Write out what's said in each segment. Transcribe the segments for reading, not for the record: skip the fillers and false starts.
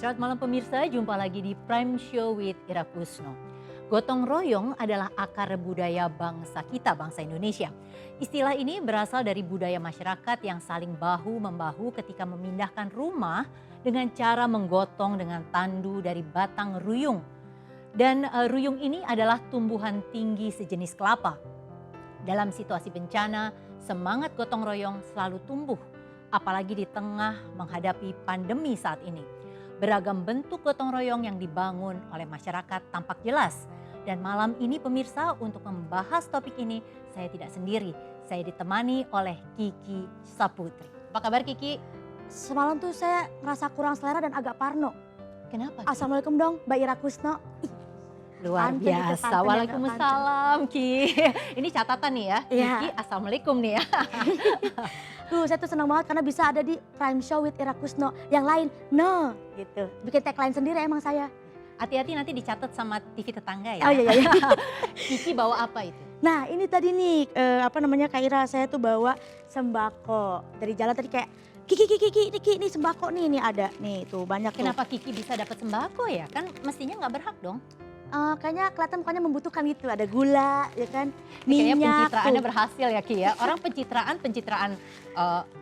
Selamat malam pemirsa, jumpa lagi di Prime Show with Ira Kusno. Gotong royong adalah akar budaya bangsa kita, bangsa Indonesia. Istilah ini berasal dari budaya masyarakat yang saling bahu-membahu ketika memindahkan rumah dengan cara menggotong dengan tandu dari batang ruyung. Dan ruyung ini adalah tumbuhan tinggi sejenis kelapa. Dalam situasi bencana, semangat gotong royong selalu tumbuh, apalagi di tengah menghadapi pandemi saat ini. Beragam bentuk gotong royong yang dibangun oleh masyarakat tampak jelas. Dan malam ini pemirsa, untuk membahas topik ini saya tidak sendiri. Saya ditemani oleh Kiki Saputri. Apa kabar Kiki? Semalam tuh saya ngerasa kurang selera dan agak parno. Kenapa? Assalamualaikum dong Mbak Ira Kusno. Luar Pantun itu, biasa. pantun ya, Waalaikumsalam Ki. Ini catatan nih ya. Iya. Kiki assalamualaikum nih ya. Saya tuh senang banget karena bisa ada di Prime Show with Ira Kusno. Yang lain, no gitu. Bikin tagline sendiri emang saya. Hati-hati nanti dicatat sama TV tetangga ya. Oh iya. Kiki bawa apa itu? Nah ini tadi nih, Kak Ira, saya tuh bawa sembako. Dari jalan tadi kayak, Kiki, ini sembako nih ada. Nih tuh banyak tuh. Kenapa Kiki bisa dapat sembako ya? Kan mestinya nggak berhak dong. Kayaknya kelihatan mukanya membutuhkan gitu, ada gula ya kan, Kayaknya minyak pencitraannya tuh. berhasil ya Ki ya. Orang pencitraan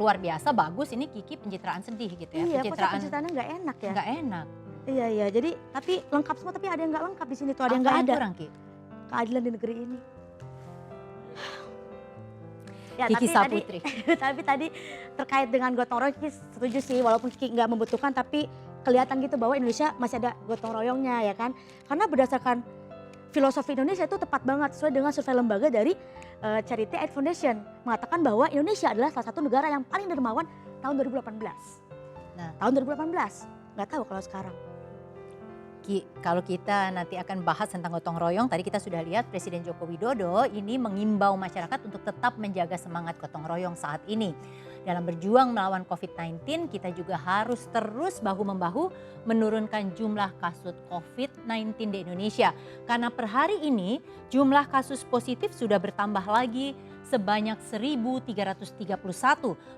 luar biasa bagus, ini Kiki pencitraan sedih gitu ya. Iya, kok pencitraannya nggak enak ya. Nggak enak. Iya, jadi tapi lengkap semua, tapi ada yang nggak lengkap di sini tuh, ada yang Apa nggak ada. kurang Ki? Keadilan di negeri ini. Ya, Kiki tapi Saputri. tapi tadi terkait dengan gotong royong, Kiki setuju sih, walaupun Kiki nggak membutuhkan, tapi kelihatan gitu bahwa Indonesia masih ada gotong royongnya ya kan. Karena berdasarkan filosofi Indonesia itu tepat banget sesuai dengan survei lembaga dari Charity Aid Foundation. Mengatakan bahwa Indonesia adalah salah satu negara yang paling dermawan tahun 2018. Nah, tahun 2018, nggak tahu kalau sekarang. Ki, kalau kita nanti akan bahas tentang gotong royong, tadi kita sudah lihat Presiden Joko Widodo ini mengimbau masyarakat untuk tetap menjaga semangat gotong royong saat ini. Dalam berjuang melawan COVID-19, kita juga harus terus bahu-membahu menurunkan jumlah kasus COVID-19 di Indonesia. Karena per hari ini jumlah kasus positif sudah bertambah lagi sebanyak 1.331.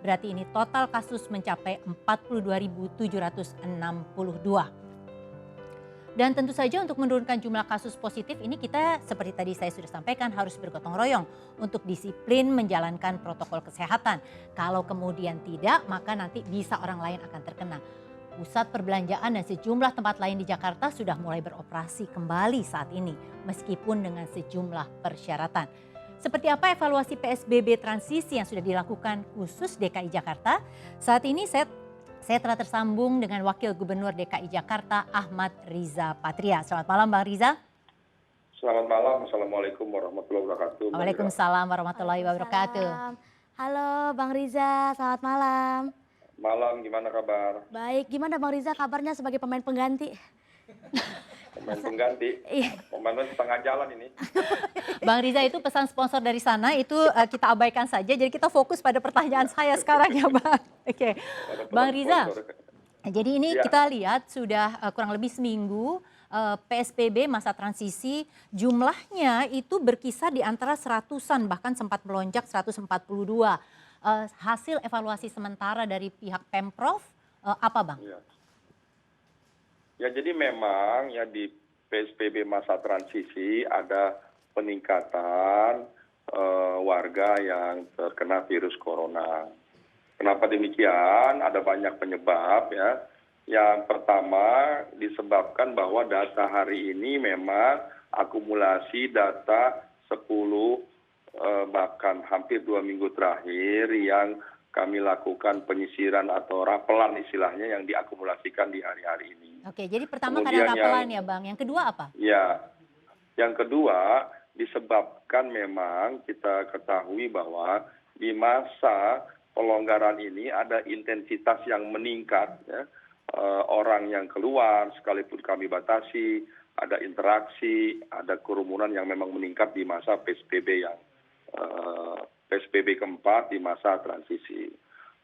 Berarti ini total kasus mencapai 42.762. Dan tentu saja untuk menurunkan jumlah kasus positif ini kita seperti tadi saya sudah sampaikan harus bergotong royong untuk disiplin menjalankan protokol kesehatan. Kalau kemudian tidak, maka nanti bisa orang lain akan terkena. Pusat perbelanjaan dan sejumlah tempat lain di Jakarta sudah mulai beroperasi kembali saat ini meskipun dengan sejumlah persyaratan. Seperti apa evaluasi PSBB transisi yang sudah dilakukan khusus DKI Jakarta? Saat ini saya telah tersambung dengan Wakil Gubernur DKI Jakarta Ahmad Riza Patria. Selamat malam Bang Riza. Selamat malam, Assalamualaikum warahmatullahi wabarakatuh. Waalaikumsalam warahmatullahi wabarakatuh. Halo Bang Riza, selamat malam. Malam, gimana kabar? Baik, gimana Bang Riza kabarnya sebagai pemain pengganti? Pemain pengganti, Iya. pemain setengah jalan ini. Bang Riza, itu pesan sponsor dari sana itu kita abaikan saja. Jadi kita fokus pada pertanyaan saya sekarang ya Bang. Oke, Bang Riza. Jadi ini kita lihat sudah kurang lebih seminggu PSBB masa transisi, jumlahnya itu berkisar di antara seratusan, bahkan sempat melonjak 142. Hasil evaluasi sementara dari pihak Pemprov apa Bang? Ya, jadi memang ya di PSBB masa transisi ada peningkatan warga yang terkena virus corona. Kenapa demikian? Ada banyak penyebab ya. Yang pertama disebabkan bahwa data hari ini memang akumulasi data 10 bahkan hampir 2 minggu terakhir yang kami lakukan penyisiran atau rapelan istilahnya yang diakumulasikan di hari-hari ini. Oke, jadi pertama karena rapelan ya Bang, yang kedua apa? Ya, yang kedua disebabkan memang kita ketahui bahwa di masa pelonggaran ini ada intensitas yang meningkat ya. Orang yang keluar sekalipun kami batasi, ada interaksi, ada kerumunan yang memang meningkat di masa PSBB yang PSBB keempat di masa transisi.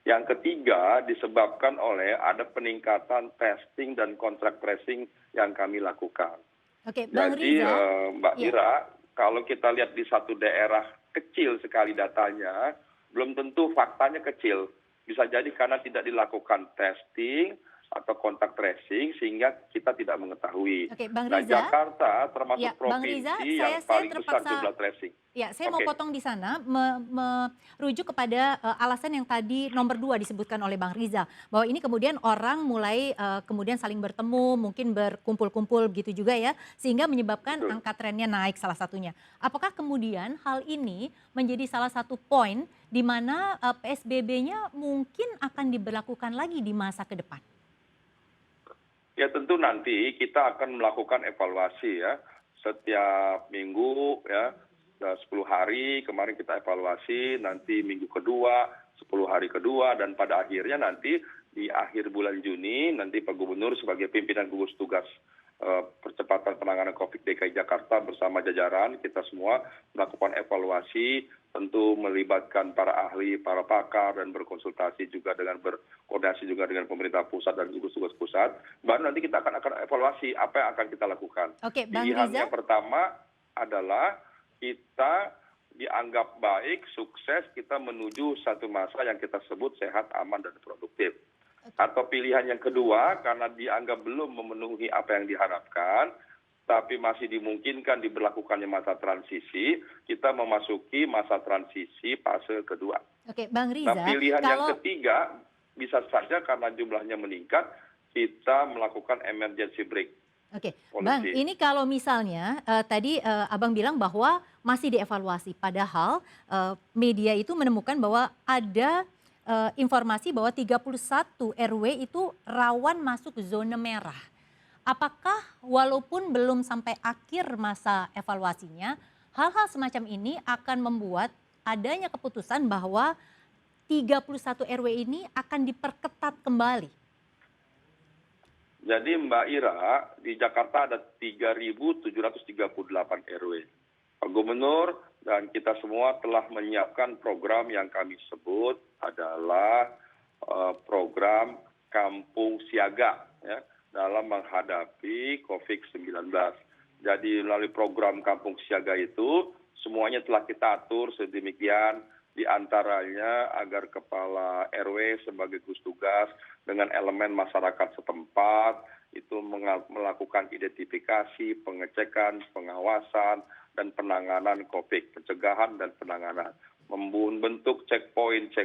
Yang ketiga disebabkan oleh ada peningkatan testing dan kontak tracing yang kami lakukan. Oke, Bang Jadi Riza, Mbak Ira, kalau kita lihat di satu daerah kecil sekali datanya, belum tentu faktanya kecil. Bisa jadi karena tidak dilakukan testing atau kontak tracing sehingga kita tidak mengetahui. Oke, Bang Nah, Riza. Jakarta termasuk Ya, Bang Riza, provinsi yang saya paling besar terpaksa. jumlah tracing. Ya, saya mau Oke. potong di sana, merujuk kepada alasan yang tadi nomor 2 disebutkan oleh Bang Riza, bahwa ini kemudian orang mulai kemudian saling bertemu, mungkin berkumpul-kumpul gitu juga ya, sehingga menyebabkan Betul. angka trennya naik salah satunya. Apakah kemudian hal ini menjadi salah satu poin di mana PSBB-nya mungkin akan diberlakukan lagi di masa ke depan? Ya tentu nanti kita akan melakukan evaluasi ya. Setiap minggu ya, 10 hari kemarin kita evaluasi, nanti minggu kedua, 10 hari kedua, dan pada akhirnya nanti di akhir bulan Juni, nanti Pak Gubernur sebagai pimpinan gugus tugas percepatan penanganan COVID DKI Jakarta bersama jajaran kita semua melakukan evaluasi, tentu melibatkan para ahli, para pakar, dan berkonsultasi juga dengan berkoordinasi juga dengan pemerintah pusat dan gugus tugas pusat. Baru nanti kita akan evaluasi apa yang akan kita lakukan. Oke, Bang Pilihan Riza. yang pertama adalah kita dianggap baik, sukses, kita menuju satu masa yang kita sebut sehat, aman, dan produktif. Atau pilihan yang kedua, karena dianggap belum memenuhi apa yang diharapkan, tapi masih dimungkinkan diberlakukannya masa transisi, kita memasuki masa transisi fase kedua. Oke, Bang Riza. Nah, pilihan yang kalau ketiga, bisa saja karena jumlahnya meningkat, kita melakukan emergency break. Oke, Polisi. Bang, ini kalau misalnya tadi Abang bilang bahwa masih dievaluasi, padahal media itu menemukan bahwa ada informasi bahwa 31 RW itu rawan masuk zona merah. Apakah walaupun belum sampai akhir masa evaluasinya, hal-hal semacam ini akan membuat adanya keputusan bahwa 31 RW ini akan diperketat kembali? Jadi Mbak Ira, di Jakarta ada 3.738 RW. Pak Gubernur dan kita semua telah menyiapkan program yang kami sebut adalah program Kampung Siaga ya, dalam menghadapi COVID-19. Jadi melalui program Kampung Siaga itu semuanya telah kita atur sedemikian, di antaranya agar kepala RW sebagai gugus tugas dengan elemen masyarakat setempat itu melakukan identifikasi, pengecekan, pengawasan, dan penanganan COVID, pencegahan dan penanganan. Membentuk checkpoint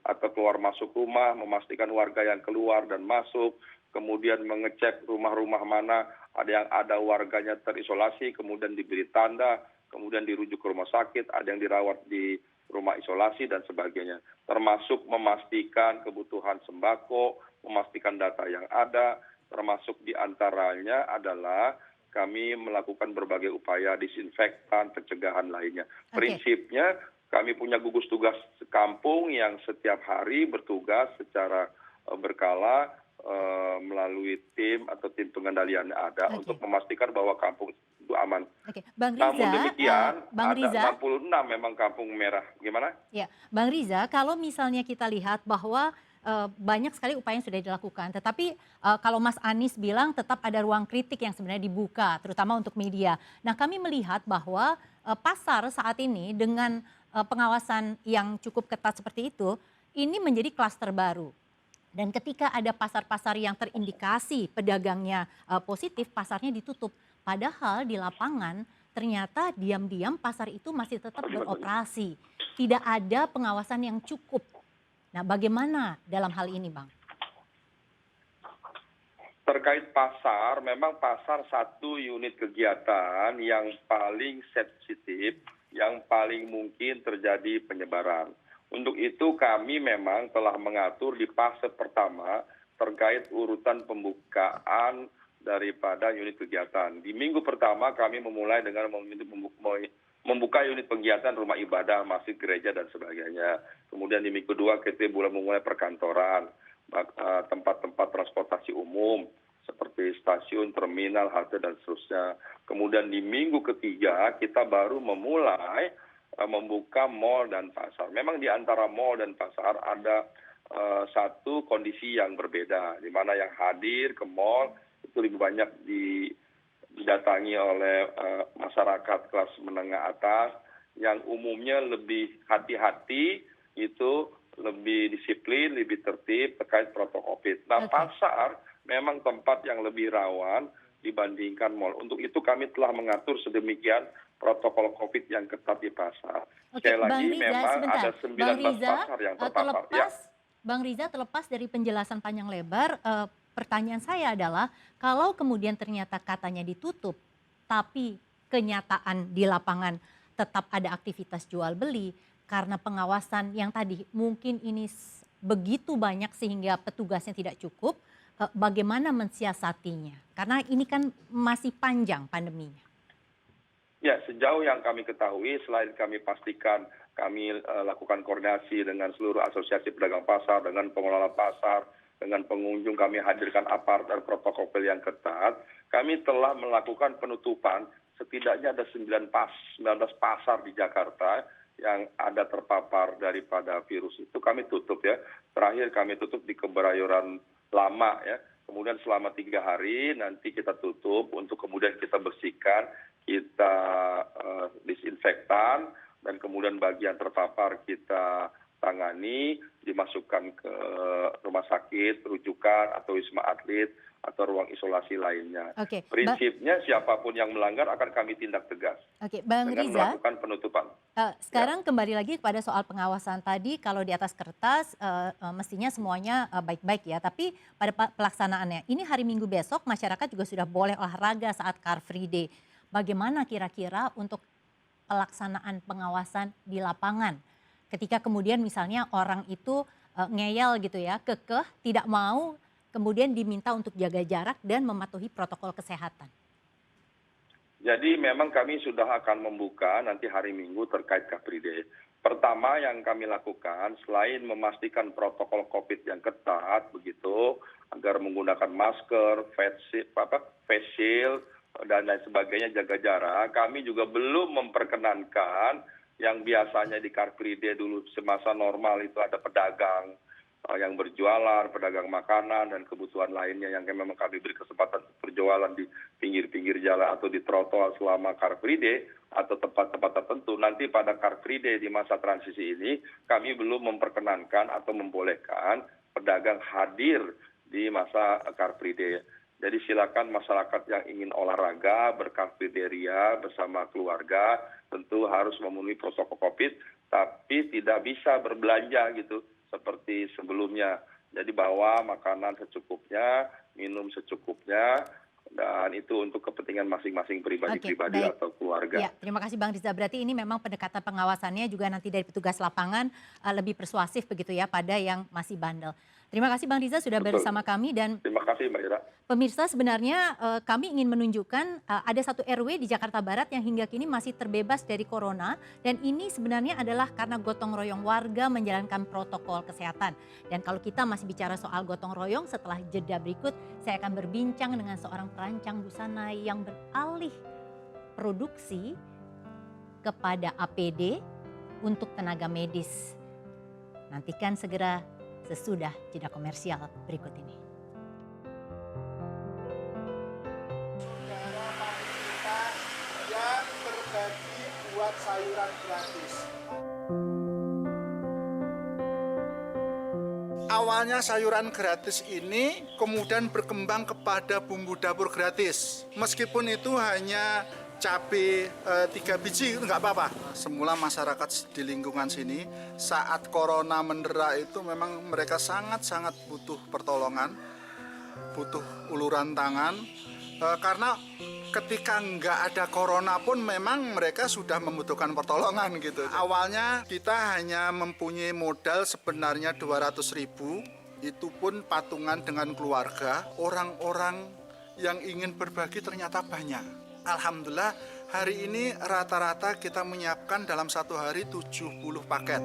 atau keluar masuk rumah, memastikan warga yang keluar dan masuk, kemudian mengecek rumah-rumah mana ada warganya terisolasi, kemudian diberi tanda, kemudian dirujuk ke rumah sakit, ada yang dirawat di rumah isolasi dan sebagainya. Termasuk memastikan kebutuhan sembako, memastikan data yang ada, termasuk diantaranya adalah kami melakukan berbagai upaya disinfektan, pencegahan lainnya. Prinsipnya kami punya gugus tugas kampung yang setiap hari bertugas secara berkala melalui tim atau tim pengendalian ada untuk memastikan bahwa kampung itu aman. Bang Riza, namun demikian Bang Riza, ada 66 memang kampung merah. Gimana? Ya, Bang Riza, kalau misalnya kita lihat bahwa banyak sekali upaya yang sudah dilakukan, tetapi kalau Mas Anies bilang tetap ada ruang kritik yang sebenarnya dibuka, terutama untuk media. Nah, kami melihat bahwa pasar saat ini dengan pengawasan yang cukup ketat seperti itu, ini menjadi klaster baru. Dan ketika ada pasar-pasar yang terindikasi pedagangnya positif, pasarnya ditutup. Padahal di lapangan ternyata diam-diam pasar itu masih tetap beroperasi. Tidak ada pengawasan yang cukup. Nah, bagaimana dalam hal ini, Bang? Terkait pasar, memang pasar satu unit kegiatan yang paling sensitif, yang paling mungkin terjadi penyebaran. Untuk itu kami memang telah mengatur di fase pertama terkait urutan pembukaan daripada unit kegiatan. Di minggu pertama kami memulai dengan membuka unit kegiatan rumah ibadah, masjid, gereja, dan sebagainya. Kemudian di minggu kedua kita mulai memulai perkantoran, tempat-tempat transportasi umum, seperti stasiun, terminal, halte, dan seterusnya. Kemudian di minggu ketiga kita baru memulai membuka mal dan pasar. Memang di antara mal dan pasar ada satu kondisi yang berbeda, di mana yang hadir ke mal itu lebih banyak didatangi oleh masyarakat kelas menengah atas, yang umumnya lebih hati-hati itu lebih disiplin, lebih tertib terkait protokol COVID. Nah, Oke. pasar memang tempat yang lebih rawan dibandingkan mal. Untuk itu kami telah mengatur sedemikian protokol COVID yang ketat di pasar. Oke, Sekali Bang lagi Riza, memang sebentar. ada Bang 19 Riza, pasar yang terpapar. Ya. Bang Riza, terlepas dari penjelasan panjang lebar, pertanyaan saya adalah kalau kemudian ternyata katanya ditutup, tapi kenyataan di lapangan tetap ada aktivitas jual beli karena pengawasan yang tadi mungkin ini begitu banyak sehingga petugasnya tidak cukup, bagaimana mensiasatinya? Karena ini kan masih panjang pandeminya. Ya, sejauh yang kami ketahui, selain kami pastikan kami lakukan koordinasi dengan seluruh asosiasi pedagang pasar, dengan pengelola pasar, dengan pengunjung, kami hadirkan aparat dan protokol yang ketat. Kami telah melakukan penutupan, setidaknya ada 19 pasar di Jakarta yang ada terpapar daripada virus itu. Kami tutup ya. Terakhir kami tutup di Kebayoran Lama ya. Kemudian selama 3 hari nanti kita tutup untuk kemudian kita bersihkan, kita disinfektan, dan kemudian bagian terpapar kita tangani, dimasukkan ke rumah sakit, rujukan, atau wisma atlet, atau ruang isolasi lainnya. Oke, Prinsipnya siapapun yang melanggar akan kami tindak tegas Oke, Bang dengan Riza, melakukan penutupan. sekarang kembali lagi kepada soal pengawasan tadi. Kalau di atas kertas mestinya semuanya baik-baik ya. Tapi pada pelaksanaannya, ini hari Minggu besok masyarakat juga sudah boleh olahraga saat Car Free Day. Bagaimana kira-kira untuk pelaksanaan pengawasan di lapangan? Ketika kemudian misalnya orang itu ngeyel gitu ya, kekeh, tidak mau, kemudian diminta untuk jaga jarak dan mematuhi protokol kesehatan. Jadi memang kami sudah akan membuka nanti hari Minggu terkait Car Free Day. Pertama yang kami lakukan selain memastikan protokol COVID yang ketat begitu, agar menggunakan masker, face shield, dan lain sebagainya, jaga jarak, kami juga belum memperkenankan yang biasanya di Car Free Day dulu semasa normal itu ada pedagang yang berjualan, pedagang makanan dan kebutuhan lainnya yang memang kami beri kesempatan berjualan di pinggir-pinggir jalan atau di trotoar selama Car Free Day atau tempat-tempat tertentu. Nanti pada Car Free Day di masa transisi ini kami belum memperkenankan atau membolehkan pedagang hadir di masa Car Free Day. Jadi silakan masyarakat yang ingin olahraga, bercar free day ria bersama keluarga, tentu harus memenuhi protokol COVID, tapi tidak bisa berbelanja gitu seperti sebelumnya. Jadi bawa makanan secukupnya, minum secukupnya, dan itu untuk kepentingan masing-masing pribadi-pribadi atau keluarga. Ya, terima kasih Bang Riza. Berarti ini memang pendekatan pengawasannya juga nanti dari petugas lapangan lebih persuasif begitu ya pada yang masih bandel. Terima kasih Bang Riza sudah bersama kami dan terima kasih Mbak Ira. Pemirsa, sebenarnya kami ingin menunjukkan ada satu RW di Jakarta Barat yang hingga kini masih terbebas dari corona dan ini sebenarnya adalah karena gotong royong warga menjalankan protokol kesehatan. Dan kalau kita masih bicara soal gotong royong, setelah jeda berikut saya akan berbincang dengan seorang perancang busana yang beralih produksi kepada APD untuk tenaga medis. Nantikan segera sesudah jeda komersial berikut ini. Yang berbagi buat sayuran gratis. Awalnya sayuran gratis ini kemudian berkembang kepada bumbu dapur gratis. Meskipun itu hanya cabai 3 biji itu nggak apa-apa. Semula masyarakat di lingkungan sini saat corona mendera itu memang mereka sangat-sangat butuh pertolongan, butuh uluran tangan. Karena ketika nggak ada corona pun memang mereka sudah membutuhkan pertolongan gitu. Awalnya kita hanya mempunyai modal sebenarnya 200.000, itu pun patungan dengan keluarga. Orang-orang yang ingin berbagi ternyata banyak. Alhamdulillah hari ini rata-rata kita menyiapkan dalam satu hari 70 paket.